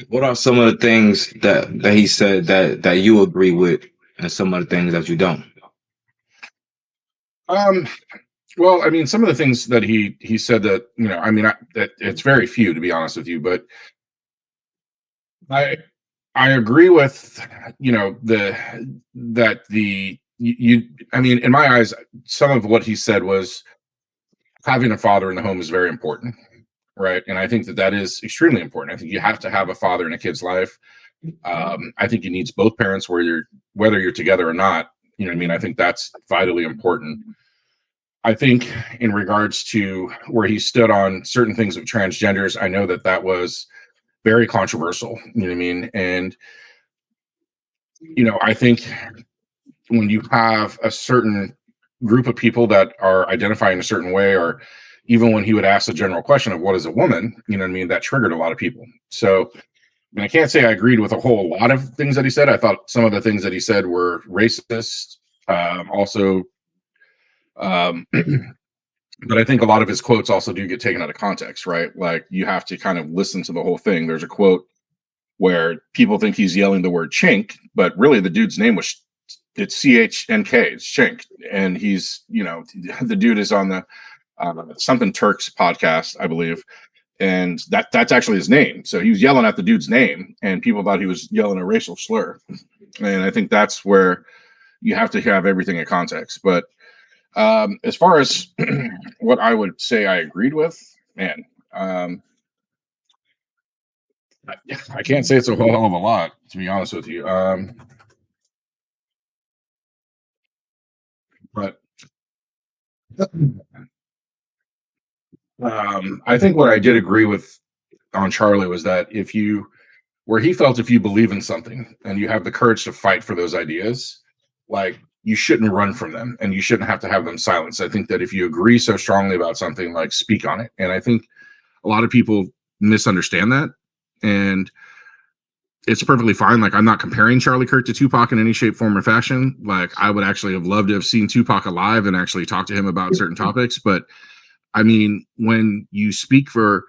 What are some of the things that he said that you agree with, and some of the things that you don't? Um, well, I mean, some of the things that he said that I mean, that it's very few to be honest with you, but I I agree with the that the I mean, in my eyes, some of what he said was having a father in the home is very important, right? And I think that that is extremely important. I think you have to have a father in a kid's life. I think he needs both parents, whether you're together or not. You know what I mean? I think that's vitally important. I think in regards to where he stood on certain things with transgenders, I know that that was very controversial. You know what I mean? And I think when you have a certain group of people that are identifying a certain way, or even when he would ask the general question of what is a woman, you know what I mean, that triggered a lot of people. So I can't say I agreed with a whole lot of things that he said. I thought some of the things that he said were racist. Also, um, but I think a lot of his quotes also do get taken out of context, right? Like you have to kind of listen to the whole thing. There's a quote where people think he's yelling the word chink, but really the dude's name was it's CHNK, it's Chink, and he's the dude is on the something Turks podcast, I believe, and that's actually his name. So he was yelling at the dude's name, and people thought he was yelling a racial slur. And I think that's where you have to have everything in context. But as far as what I would say I agreed with, man, I can't say it's a whole hell of a lot, to be honest with you. But I think what I did agree with on Charlie was that where he felt if you believe in something and you have the courage to fight for those ideas, like you shouldn't run from them and you shouldn't have to have them silenced. I think that if you agree so strongly about something, like speak on it. And I think a lot of people misunderstand that. And it's perfectly fine. Like I'm not comparing Charlie Kirk to Tupac in any shape, form, or fashion. Like I would actually have loved to have seen Tupac alive and actually talk to him about certain topics. But I mean, when you speak for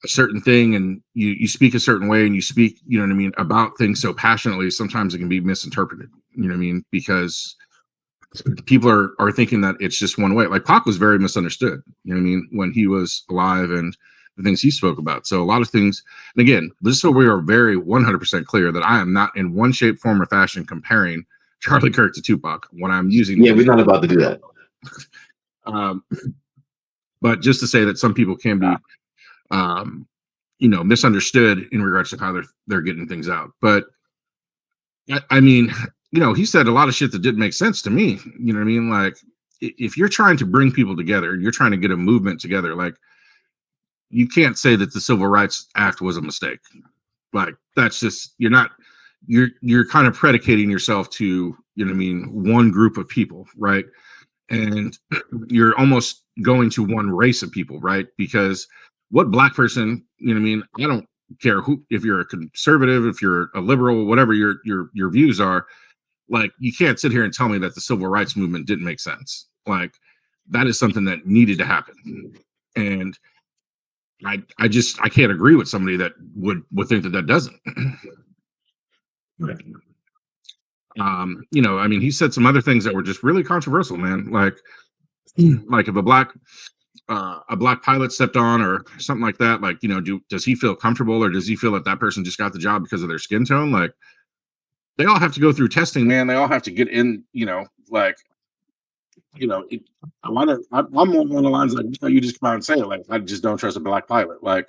a certain thing and you speak a certain way and you speak, you know what I mean, about things so passionately, sometimes it can be misinterpreted. You know what I mean? Because people are thinking that it's just one way. Like Pac was very misunderstood, you know what I mean, when he was alive and the things he spoke about. So a lot of things, and again, just so we are very 100% clear that I am not in one shape, form, or fashion comparing Charlie Kirk to Tupac when I'm using Yeah, those. we're not about to do that. Um, but just to say that some people can be um, misunderstood in regards to how they're getting things out. But I mean, he said a lot of shit that didn't make sense to me. You know what I mean? Like, if you're trying to bring people together, you're trying to get a movement together. Like, you can't say that the Civil Rights Act was a mistake. Like, that's just you're kind of predicating yourself to what I mean, one group of people, right? And you're almost going to one race of people, right? Because what black person, you know what I mean? I don't care who, if you're a conservative, if you're a liberal, whatever your views are, like you can't sit here and tell me that the civil rights movement didn't make sense. Like that is something that needed to happen. And I can't agree with somebody that would think that that doesn't. I mean, he said some other things that were just really controversial, man. Like if a black pilot stepped on or something like that, like does he feel comfortable or does he feel that that person just got the job because of their skin tone? Like they all have to go through testing, man. They all have to get in, like it, a lot of I'm more on the lines like you just come out and say it, like I just don't trust a black pilot. Like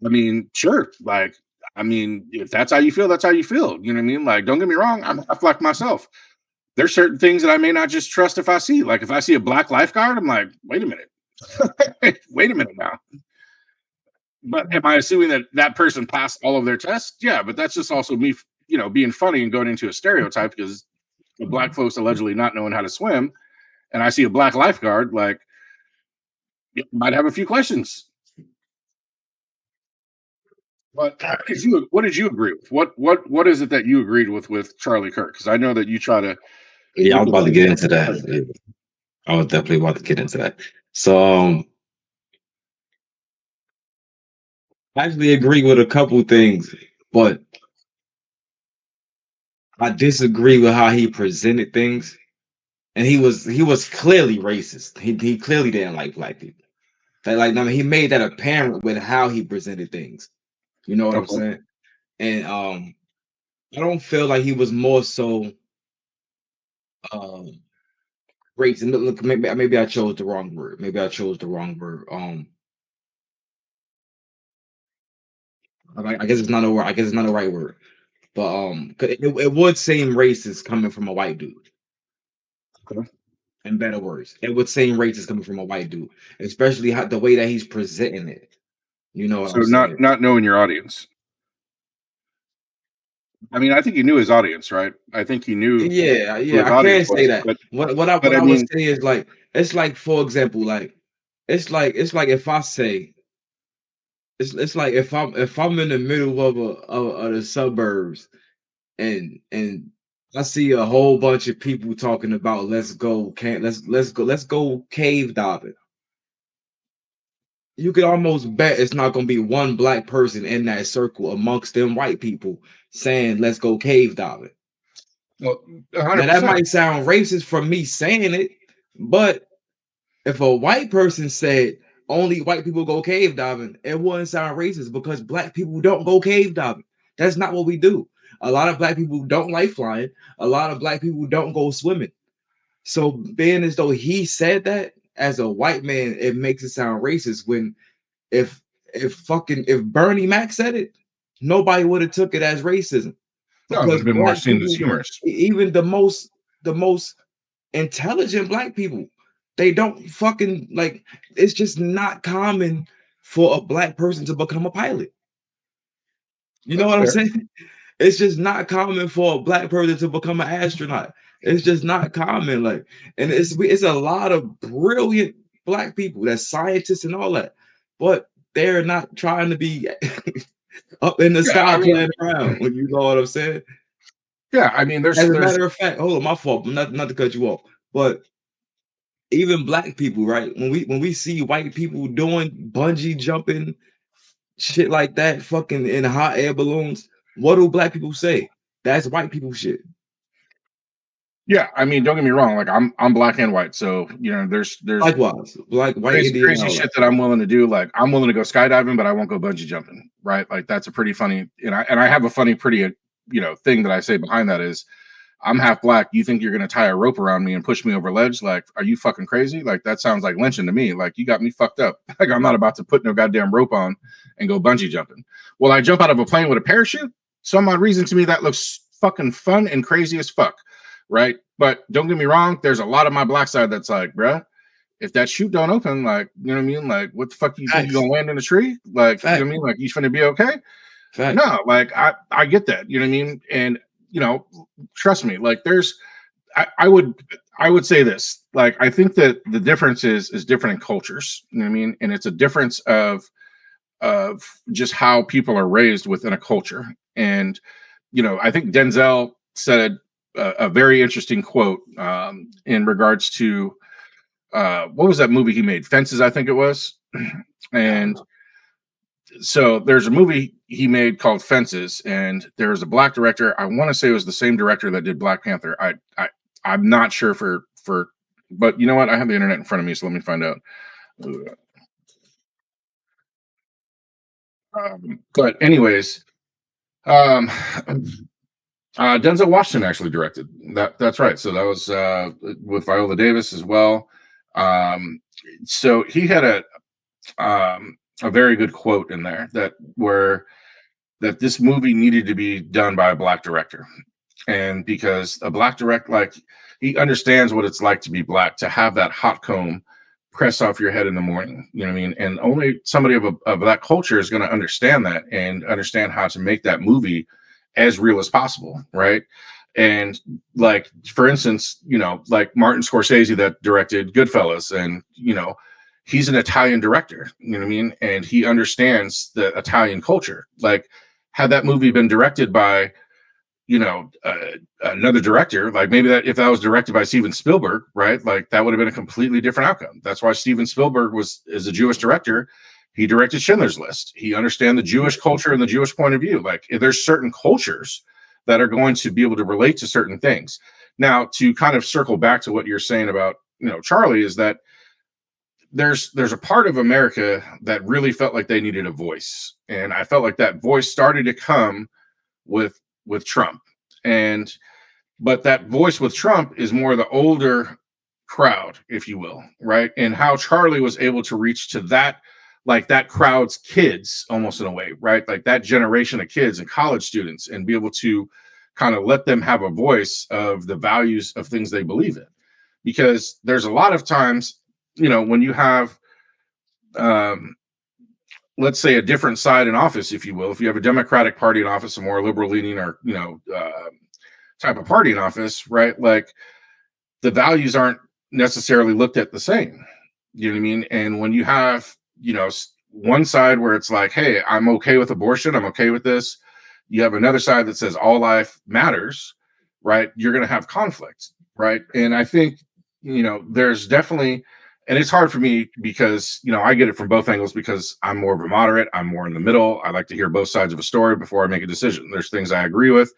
I mean, sure, like I mean, if that's how you feel, that's how you feel. You know what I mean? Like don't get me wrong, I'm half black myself. There's certain things that I may not just trust if I see. Like if I see a black lifeguard, I'm like, wait a minute. Wait a minute now. But am I assuming that that person passed all of their tests? Yeah, but that's just also me, being funny and going into a stereotype because the black folks allegedly not knowing how to swim, and I see a black lifeguard, like, might have a few questions. But what did you agree with? What is it that you agreed with Charlie Kirk? Because I know that you try to Yeah, I look was at about to get things. into that. Yeah, I was definitely about to get into that. So I actually agree with a couple things, but I disagree with how he presented things. And he was clearly racist. He clearly didn't like black people. Like I mean, he made that apparent with how he presented things. You know what I'm Okay. saying? And I don't feel like he was more so um racist. Look, maybe I chose the wrong word. Maybe I chose the wrong word. I guess it's not a word. I guess it's not the right word. But 'cause it would seem racist coming from a white dude. Okay. In better words, it would seem racist coming from a white dude, especially how the way that he's presenting it. You know what So I'm saying? not knowing your audience. I mean, I think he knew his audience, right? I think he knew Yeah, who yeah, his I audience can say was, that. but What I I would mean, say is like it's like for example, like it's like if I say it's like if I'm in the middle of the suburbs and I see a whole bunch of people talking about let's go cave diving. You could almost bet it's not gonna be one black person in that circle amongst them white people saying let's go cave diving. well, Now that 100%. might sound racist from me saying it, but if a white person said only white people go cave diving, it wouldn't sound racist because black people don't go cave diving. That's not what we do. A lot of black people don't like flying. A lot of black people don't go swimming. So being as though he said that as a white man, it makes it sound racist when if if Bernie Mac said it, nobody would have took it as racism No, it would because have been more black seen as people, humorous. even the most intelligent black people, they don't fucking like. It's just not common for a black person to become a pilot. You know That's what I'm fair. saying? It's just not common for a black person to become an astronaut. It's just not common. Like, and it's a lot of brilliant black people that's scientists and all that, but they're not trying to be up in the Yeah, I sky mean, playing around. You know what I'm saying? yeah, I mean, As a there's matter of fact, hold on, my fault, not to cut you off, but even black people, right? When we see white people doing bungee jumping, shit like that, fucking in hot air balloons, what do black people say? That's white people shit. yeah, I mean, don't get me wrong, like I'm black and white, so there's Likewise, black, white, crazy Indian, and crazy all that. shit that I'm willing to do. Like I'm willing to go skydiving, but I won't go bungee jumping, right? Like that's a pretty funny, and I have a funny, pretty thing that I say behind that is I'm half black. You think you're gonna tie a rope around me and push me over ledge? Like, are you fucking crazy? Like that sounds like lynching to me. Like you got me fucked up. Like I'm not about to put no goddamn rope on and go bungee jumping. Well, I jump out of a plane with a parachute. Some odd reason to me that looks fucking fun and crazy as fuck, right? But don't get me wrong. There's a lot of my black side that's like, bruh, if that chute don't open, like, you know what I mean? Like, what the fuck do you think you're Facts, gonna land in a tree? Like, you know fact, what I mean? Like, you finna be okay? fact. No, like I get that, you know what I mean? And you know, trust me, like there's I would say this. Like I think that the difference is different in cultures. You know what I mean? And it's a difference of just how people are raised within a culture. And I think Denzel said a very interesting quote in regards to what was that movie he made? Fences, I think it was. Yeah, I don't And know. so there's a movie he made called Fences, and there's a black director. I want to say it was the same director that did Black Panther. I'm not sure but you know what? I have the internet in front of me, so let me find out. But anyways, um, Denzel Washington actually directed that. That's right. So that was with Viola Davis as well. Um, so he had a very good quote in there that this movie needed to be done by a black director. And because a black director, like, he understands what it's like to be black, to have that hot comb press off your head in the morning. You know what I mean? And only somebody of that culture is going to understand that and understand how to make that movie as real as possible. Right. And like, for instance, like Martin Scorsese that directed Goodfellas, and, he's an Italian director, you know what I mean? And he understands the Italian culture. Like, had that movie been directed by, you know, uh, another director, like maybe that if that was directed by Steven Spielberg, right, like that would have been a completely different outcome. That's why Steven Spielberg is a Jewish director. He directed Schindler's List. He understands the Jewish culture and the Jewish point of view. Like there's certain cultures that are going to be able to relate to certain things. Now, to kind of circle back to what you're saying about, Charlie, is that there's a part of America that really felt like they needed a voice. And I felt like that voice started to come with Trump. But that voice with Trump is more the older crowd, if you will, right? And how Charlie was able to reach to that, like that crowd's kids, almost in a way, right? Like that generation of kids and college students, and be able to kind of let them have a voice of the values of things they believe in. Because there's a lot of times, when you have, let's say, a different side in office, if you will, if you have a Democratic Party in office, a more liberal leaning or, type of party in office, right? Like the values aren't necessarily looked at the same. You know what I mean? And when you have, one side where it's like, hey, I'm okay with abortion, I'm okay with this. You have another side that says all life matters, right? You're going to have conflict, right? And I think, there's definitely, and it's hard for me because, I get it from both angles because I'm more of a moderate. I'm more in the middle. I like to hear both sides of a story before I make a decision. There's things I agree with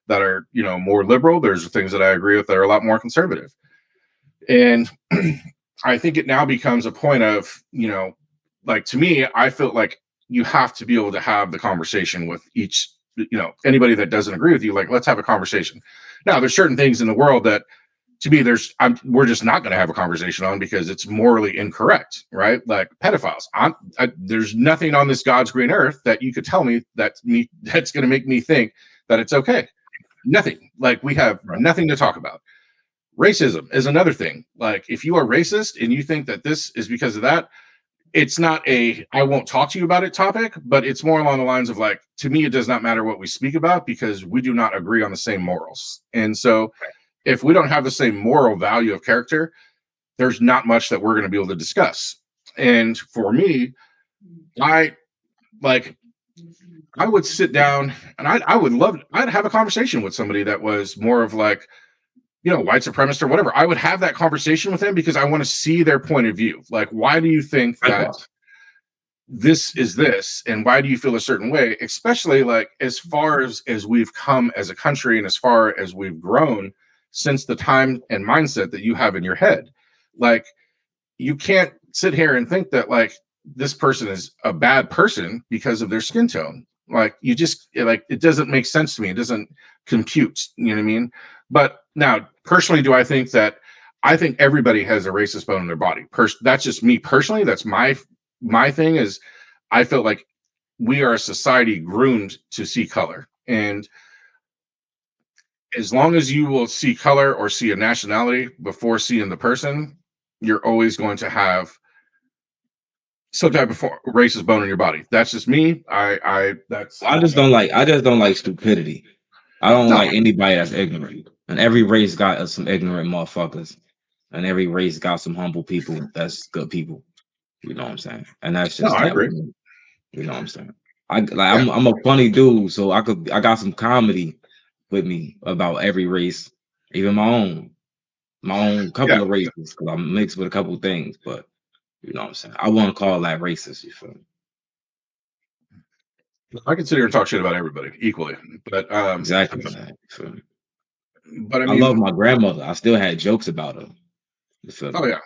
that are, more liberal. There's things that I agree with that are a lot more conservative. And I think it now becomes a point of, like, to me, I feel like you have to be able to have the conversation with each, anybody that doesn't agree with you. Like, let's have a conversation. Now, there's certain things in the world that, to me, we're just not going to have a conversation on because it's morally incorrect, right? Like pedophiles. There's nothing on this God's green earth that you could tell me that's going to make me think that it's okay. Nothing. Like we have nothing to talk about. Racism is another thing. Like if you are racist and you think that this is because of that, it's not I won't talk to you about it topic, but it's more along the lines of like, to me, it does not matter what we speak about because we do not agree on the same morals. And so if we don't have the same moral value of character, there's not much that we're going to be able to discuss. And for me, I would sit down and I'd have a conversation with somebody that was more of like, white supremacist or whatever. I would have that conversation with them because I want to see their point of view. Like, why do you think that this is this? And why do you feel a certain way? Especially like as far as we've come as a country and as far as we've grown since the time and mindset that you have in your head. Like, you can't sit here and think that like this person is a bad person because of their skin tone. Like you just it doesn't make sense to me. It doesn't compute. You know what I mean? But now, personally, do I think everybody has a racist bone in their body? That's just me personally. That's my thing is I felt like we are a society groomed to see color. And as long as you will see color or see a nationality before seeing the person, you're always going to have some type of racist bone in your body. That's just me. I just don't like stupidity. I don't like anybody that's ignorant. And every race got some ignorant motherfuckers. And every race got some humble people that's good people. You know what I'm saying? And that's just I agree. You know what I'm saying? I'm a funny dude, so I got some comedy with me about every race, even my own couple of races, because I'm mixed with a couple of things, but you know what I'm saying? I wouldn't call that racist, you feel me? I can sit here and talk shit about everybody equally, but exactly. But I mean, I love my grandmother. I still had jokes about her. Oh yeah,